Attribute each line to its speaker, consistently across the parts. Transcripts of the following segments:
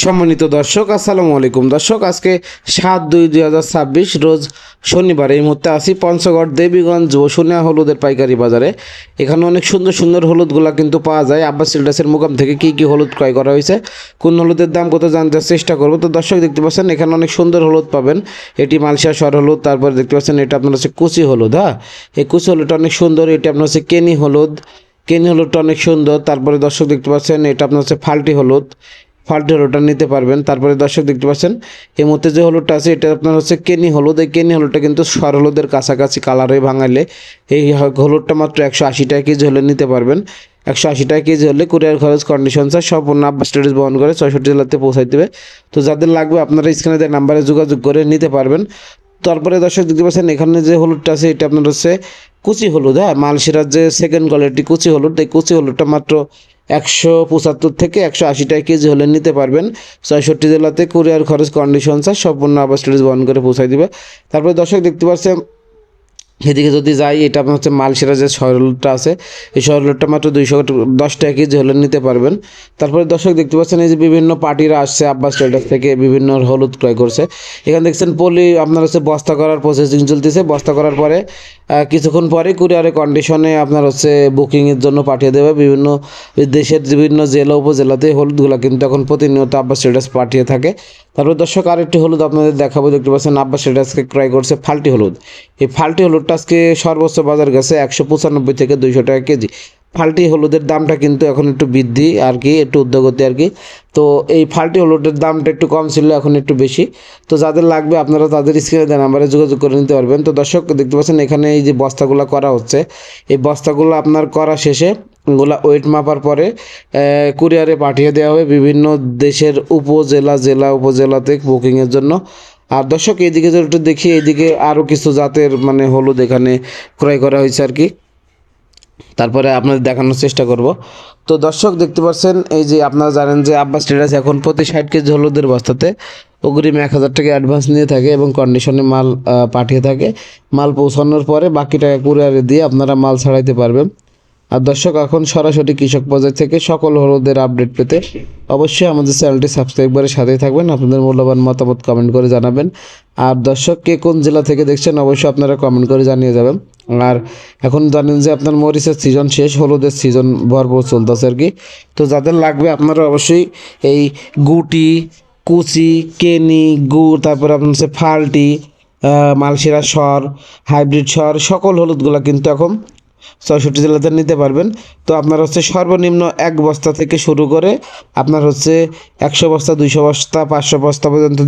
Speaker 1: সম্মানিত দর্শক আসসালামু আলাইকুম। দর্শক আজকে 7/2/2026 রোজ শনিবার। এই মুহূর্তে আছি পঞ্চগড় দেবীগঞ্জ বসুনিয়া হলুদের পাইকারি বাজারে। এখানে অনেক সুন্দর সুন্দর হলুদগুলা কিন্তু পাওয়া যায়। আব্বাস সিলডাসের মোকাম থেকে কি কি হলুদ ক্রয় করা হয়েছে, কোন হলুদের দাম কত জানতে চেষ্টা করবো। তো দর্শক দেখতে পাচ্ছেন এখানে অনেক সুন্দর হলুদ পাবেন। এটি মালয়েশিয়া শর হলুদ। তারপরে দেখতে পাচ্ছেন এটা আপনার হচ্ছে কুচি হলুদ। হ্যাঁ, এই কুচি হলুদটা অনেক সুন্দর। এটি আপনার হচ্ছে কেনি হলুদ। কেনি হলুদটা অনেক সুন্দর। তারপরে দর্শক দেখতে পাচ্ছেন এটা আপনার হচ্ছে ফাল্টি হলুদ। ফাল্টি হলুদটা নিতে পারবেন। তারপরে দর্শক দেখতে পাচ্ছেন এই মুহূর্তে যে হলুদটা আছে এটা আপনার হচ্ছে কেনি হলুদ। এই কেনি হলুদটা কিন্তু সর হলুদের কাছাকাছি কালারে ভাঙালে এই হলুদটা মাত্র 180 টাকা কেজি হলে নিতে পারবেন। 180 টাকা কেজি হলে কুরিয়ার খরচ কন্ডিশন চার্জ সম্পূর্ণ আব্বাস স্টোরেজ বহন করে 64 জেলাতে পৌঁছাই দেবে। তো যাদের লাগবে আপনারা স্ক্রিনে দেওয়া নাম্বারে যোগাযোগ করে নিতে পারবেন। তারপরে দর্শক দেখতে পাচ্ছেন এখানে যে হলুদটা আছে এটা আপনার হচ্ছে কুচি হলুদ। হ্যাঁ, মালসিরার যে সেকেন্ড কোয়ালিটি কুচি হলুদ। এই কুচি হলুদটা মাত্র 175 থেকে 180 টাকা কেজি হলে নিতে পারবেন। 64 জেলাতে কুরিয়ার খরচ কন্ডিশন চার্জ সম্পূর্ণ আব্বাস স্টোরেজ বহন করে পৌঁছাই দিবে। তারপরে দর্শক দেখতে পাচ্ছেন এদিকে যদি যাই এটা আপনার হচ্ছে মালসিরা যে সরলটা আছে এই সরলটা মাত্র 210 টাকা কেজি হলে নিতে পারবেন। তারপরে দর্শক দেখতে পাচ্ছেন এই যে বিভিন্ন পার্টিরা আসছে আব্বাস ট্রেডার্স থেকে বিভিন্ন হলুদ ক্রয় করছে। এখানে দেখছেন পলি আপনার হচ্ছে বস্তা করার প্রসেসিং চলতেছে। বস্তা করার পরে কিছুক্ষণ পরে কুরিয়ারে কন্ডিশনে আপনার হচ্ছে বুকিংয়ের জন্য পাঠিয়ে দেবে। বিভিন্ন দেশের বিভিন্ন জেলা উপজেলাতে হলুদগুলো কিন্তু এখন প্রতিনিয়ত আব্বাস ট্রেডার্স পাঠিয়ে থাকে। তারপর দর্শক আরেকটি হলুদ আপনাদের দেখাবো। দেখতে পাচ্ছেন আব্বাস ট্রেডার্সকে ক্রয় করছে ফাল্টি হলুদ। এই ফাল্টি হলুদটা আজকে সর্বোচ্চ বাজার গেছে 195 থেকে 200 টাকা কেজি। ফাল্টি হলুদের দামটা কিন্তু এখন একটু বৃদ্ধি আর কি, একটু ঊর্ধ্বগতি আর কি। তো এই ফাল্টি হলুদের দামটা একটু কম ছিল, এখন একটু বেশি। তো যাদের লাগবে আপনারা তাদের স্ক্রিনে দেওয়া নাম্বারে যোগাযোগ করে নিতে পারবেন। তো দর্শক দেখতে পাচ্ছেন এখানে এই যে বস্তাগুলো করা হচ্ছে, এই বস্তাগুলো আপনার করা শেষে এগুলা ওয়েট মাপার পরে কুরিয়ারে পাঠিয়ে দেওয়া হবে বিভিন্ন দেশের জেলা উপজেলাতে বুকিংয়ের জন্য। আর দর্শক এইদিকে যদি একটু দেখি, এইদিকে আরও কিছু জাতের মানে হলুদ এখানে ক্রয় করা হয়েছে আর কি। তারপরে আপনাদের দেখানোর চেষ্টা করব। তো দর্শক দেখতে পাচ্ছেন এই যে আপনারা জানেন যে আব্বাস ট্রেডার্স এখন প্রতি 60 কেজি হলুদের বস্তাতে অগ্রিম 1000 টাকা অ্যাডভান্স নিয়ে থাকে এবং কন্ডিশনে মাল পাঠিয়ে থাকে। মাল পৌঁছানোর পরে বাকি টাকা কুরিয়ারে দিয়ে আপনারা মাল ছাড়াইতে পারবেন। আর দর্শক এখন সরাসরি কৃষক বাজার থেকে সকল হলুদের আপডেট পেতে অবশ্যই আমাদের চ্যানেলটি সাবস্ক্রাইব করে সাথেই থাকবেন। আপনাদের মূল্যবান মতামত কমেন্ট করে জানাবেন। আর দর্শক কে কোন জেলা থেকে দেখছেন অবশ্যই আপনারা কমেন্ট করে জানিয়ে যাবেন। আর এখন জানেন যে আপনার মরিচের সিজন শেষ, হলুদের সিজন ভরপুর চলতেছে আর কি। তো যাদের লাগবে আপনারা অবশ্যই এই গুটি, কুচি, কেনি, গুড়, তারপরে আপনার হচ্ছে ফাল্টি, মালসিরা স্বর, হাইব্রিড স্বর সকল হলুদগুলো কিন্তু এখন 64 জেলাতে নিতে পারবেন। তো আপনার হচ্ছে সর্বনিম্ন 1 বস্তা থেকে শুরু করে আপনার হচ্ছে 100 বস্তা, 200 বস্তা, 500 বস্তা পর্যন্ত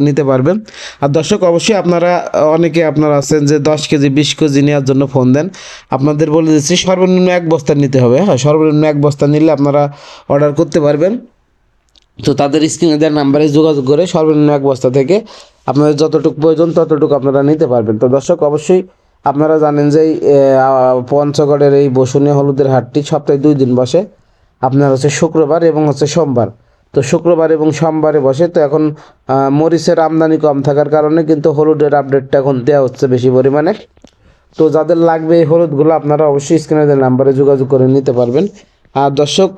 Speaker 1: নিতে পারবেন। আর দর্শক অবশ্যই আপনারা অনেকে আপনারা আছেন যে 10 কেজি 20 কেজি নেওয়ার জন্য ফোন দেন। আপনাদের বলে দিচ্ছি সর্বনিম্ন 1 বস্তা নিতে হবে। হ্যাঁ, সর্বনিম্ন 1 বস্তা নিলে আপনারা অর্ডার করতে পারবেন। তো তাদের স্ক্রিনে দেওয়ার নাম্বারে যোগাযোগ করে সর্বনিম্ন 1 বস্তা থেকে আপনাদের যতটুকু প্রয়োজন ততটুকু আপনারা নিতে পারবেন। তো দর্শক অবশ্যই আপনারা জানেন যে পঞ্চগড়ের এই বসুনিয়া হলুদের হাটটি সপ্তাহে 2 দিন বসে। আপনার হচ্ছে শুক্রবার এবং হচ্ছে সোমবার। তো শুক্রবার এবং সোমবারে বসে। তো এখন মরিচের আমদানি কম থাকার কারণে কিন্তু হলুদের আপডেটটা এখন দেওয়া হচ্ছে বেশি পরিমাণে। তো যাদের লাগবে এই হলুদগুলো আপনারা অবশ্যই স্ক্রিনের নাম্বারে যোগাযোগ করে নিতে পারবেন। আর দর্শক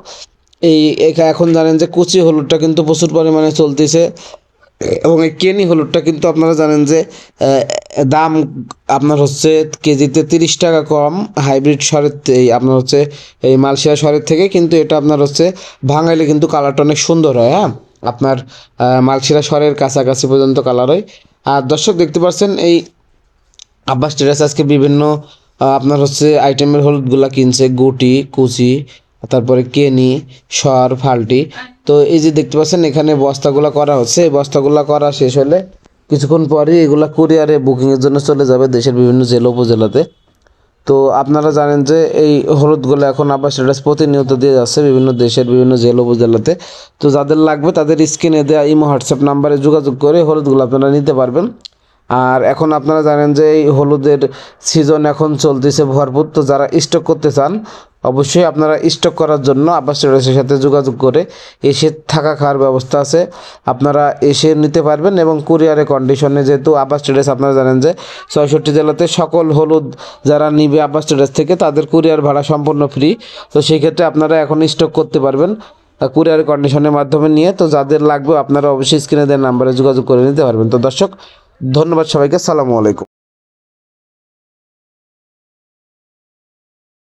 Speaker 1: এখন জানেন যে কুচি হলুদটা কিন্তু প্রচুর পরিমাণে চলতেছে এবং এই কেনি হলুদটা কিন্তু আপনারা জানেন যে দাম আপনার হচ্ছে কেজিতে 30 টাকা কম হাইব্রিড স্বরের আপনার হচ্ছে এই মালয়েশিয়া স্বরের থেকে। কিন্তু এটা আপনার হচ্ছে ভাঙাইলে কিন্তু কালারটা অনেক সুন্দর হয়। হ্যাঁ, আপনার মালয়েশিয়া স্বরের কাছাকাছি পর্যন্ত কালার হয়। আর দর্শক দেখতে পাচ্ছেন এই আব্বাস ট্রেডার্স আজকে বিভিন্ন আপনার হচ্ছে আইটেমের হলুদগুলা কিনছে, গুটি, কুচি, তারপরে কেনি, স্বর, ফাল্টি। তো এই যে দেখতে পাচ্ছেন এখানে বস্তাগুলো করা হচ্ছে। এই বস্তাগুলো করা শেষ হলে কিছুক্ষণ পরে এগুলা কুরিয়ারে বুকিংয়ের জন্য চলে যাবে দেশের বিভিন্ন জেলা উপজেলাতে। তো আপনারা জানেন যে এই হলুদগুলো এখন আব্বাস ট্রেডার্স প্রতিনিয়ত দিয়ে যাচ্ছে বিভিন্ন দেশের বিভিন্ন জেলা উপজেলাতে। তো যাদের লাগবে তাদের স্ক্রিনে দেওয়া ইমো হোয়াটসঅ্যাপ নাম্বারে যোগাযোগ করে হলুদগুলো আপনারা নিতে পারবেন। আর এখন আপনারা জানেন যে এই হলুদের সিজন এখন চলতেছে ভরপুর। তো যারা স্টক করতে চান অবশ্যই আপনারা স্টক করার জন্য আব্বাস ট্রেডার্সের সাথে যোগাযোগ করে এসে থাকা খাওয়ার ব্যবস্থা আছে, আপনারা এসে নিতে পারবেন। এবং কুরিয়ারে কন্ডিশনে যেহেতু আব্বাস ট্রেডার্স আপনারা জানেন যে 64 জেলাতে সকল হলুদ যারা নিবে আব্বাস ট্রেডার্স থেকে তাদের কুরিয়ার ভাড়া সম্পূর্ণ ফ্রি। তো সেই ক্ষেত্রে আপনারা এখন স্টক করতে পারবেন। কুরিয়ার কন্ডিশনের মাধ্যমে নিয়ে। তো যাদের লাগবে আপনারা অবশ্যই স্ক্রিনে দেওয়া নাম্বারে যোগাযোগ করে নিতে পারবেন। তো দর্শক ধন্যবাদ সবাইকে, আসসালামু আলাইকুম।